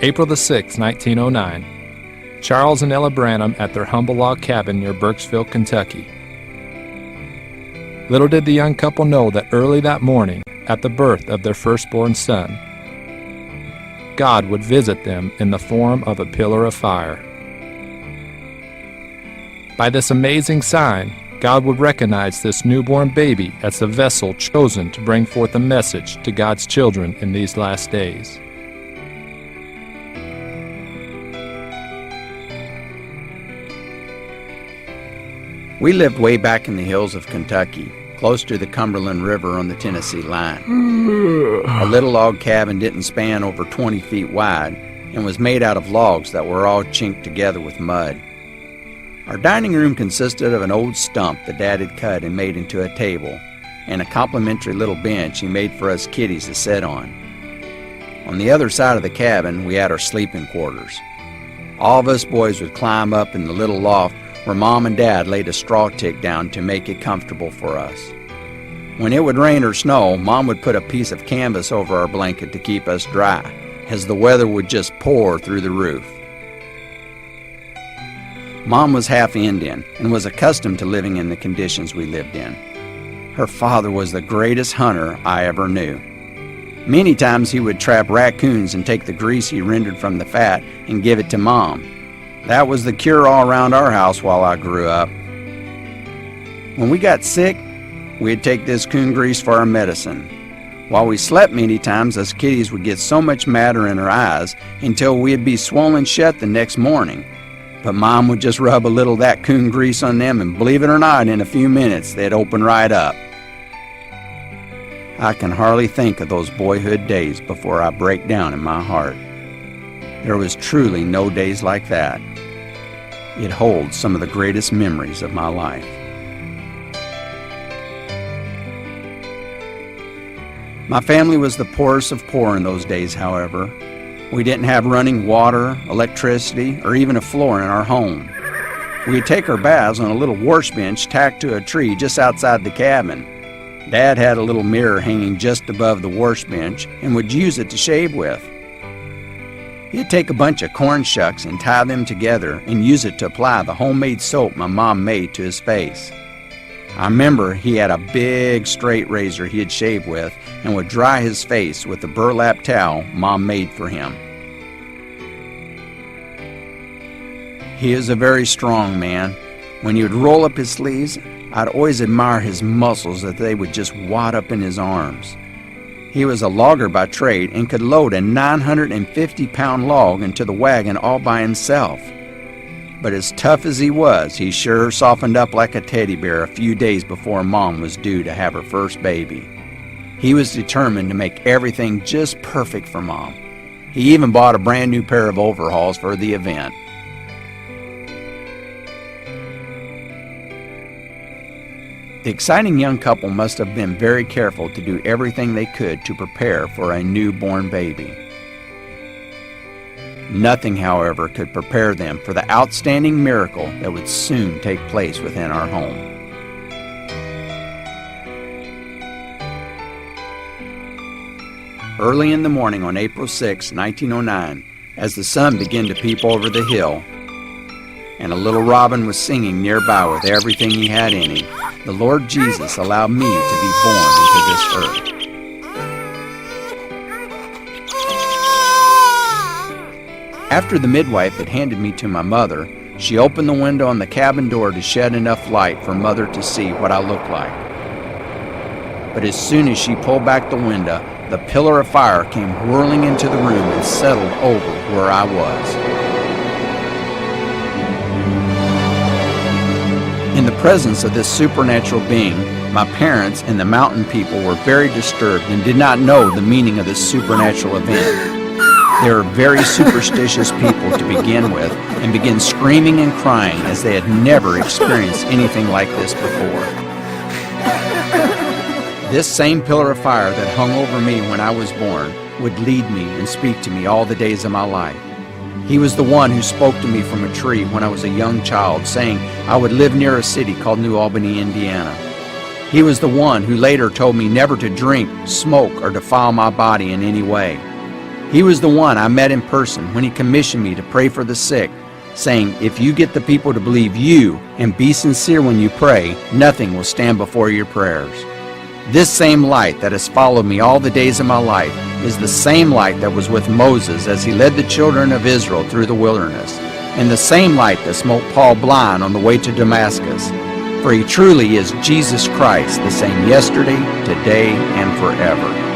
April the 6th, 1909. Charles and Ella Branham at their humble log cabin near Burkesville, Kentucky. Little did the young couple know that early that morning, at the birth of their firstborn son, God would visit them in the form of a pillar of fire. By this amazing sign, God would recognize this newborn baby as the vessel chosen to bring forth a message to God's children in these last days. We lived way back in the hills of Kentucky, close to the Cumberland River on the Tennessee line. Our little log cabin didn't span over 20 feet wide and was made out of logs that were all chinked together with mud. Our dining room consisted of an old stump that Dad had cut and made into a table, and a complimentary little bench he made for us kiddies to sit on. On the other side of the cabin, we had our sleeping quarters. All of us boys would climb up in the little loft where Mom and Dad laid a straw tick down to make it comfortable for us. When it would rain or snow, Mom would put a piece of canvas over our blanket to keep us dry, as the weather would just pour through the roof. Mom was half Indian and was accustomed to living in the conditions we lived in. Her father was the greatest hunter I ever knew. Many times he would trap raccoons and take the grease he rendered from the fat and give it to Mom. That was the cure all around our house while I grew up. When we got sick, we'd take this coon grease for our medicine. While we slept many times, us kiddies would get so much matter in our eyes until we'd be swollen shut the next morning. But Mom would just rub a little of that coon grease on them, and believe it or not, in a few minutes they'd open right up. I can hardly think of those boyhood days before I break down in my heart. There was truly no days like that. It holds some of the greatest memories of my life. My family was the poorest of poor in those days, however. We didn't have running water, electricity, or even a floor in our home. We'd take our baths on a little wash bench tacked to a tree just outside the cabin. Dad had a little mirror hanging just above the wash bench and would use it to shave with. He'd take a bunch of corn shucks and tie them together and use it to apply the homemade soap my mom made to his face. I remember he had a big straight razor he'd shave with and would dry his face with the burlap towel Mom made for him. He is a very strong man. When he would roll up his sleeves, I'd always admire his muscles that they would just wad up in his arms. He was a logger by trade and could load a 950-pound log into the wagon all by himself. But as tough as he was, he sure softened up like a teddy bear a few days before Mom was due to have her first baby. He was determined to make everything just perfect for Mom. He even bought a brand new pair of overalls for the event. The exciting young couple must have been very careful to do everything they could to prepare for a newborn baby. Nothing, however, could prepare them for the outstanding miracle that would soon take place within our home. Early in the morning on April 6, 1909, as the sun began to peep over the hill, and a little robin was singing nearby with everything he had in him, the Lord Jesus allowed me to be born into this earth. After the midwife had handed me to my mother, she opened the window on the cabin door to shed enough light for Mother to see what I looked like. But as soon as she pulled back the window, the pillar of fire came whirling into the room and settled over where I was. In the presence of this supernatural being, my parents and the mountain people were very disturbed and did not know the meaning of this supernatural event. They were very superstitious people to begin with and began screaming and crying as they had never experienced anything like this before. This same pillar of fire that hung over me when I was born would lead me and speak to me all the days of my life. He was the one who spoke to me from a tree when I was a young child, saying I would live near a city called New Albany, Indiana. He was the one who later told me never to drink, smoke, or defile my body in any way. He was the one I met in person when he commissioned me to pray for the sick, saying, if you get the people to believe you and be sincere when you pray, nothing will stand before your prayers. This same light that has followed me all the days of my life is the same light that was with Moses as he led the children of Israel through the wilderness, and the same light that smote Paul blind on the way to Damascus. For he truly is Jesus Christ, the same yesterday, today, and forever.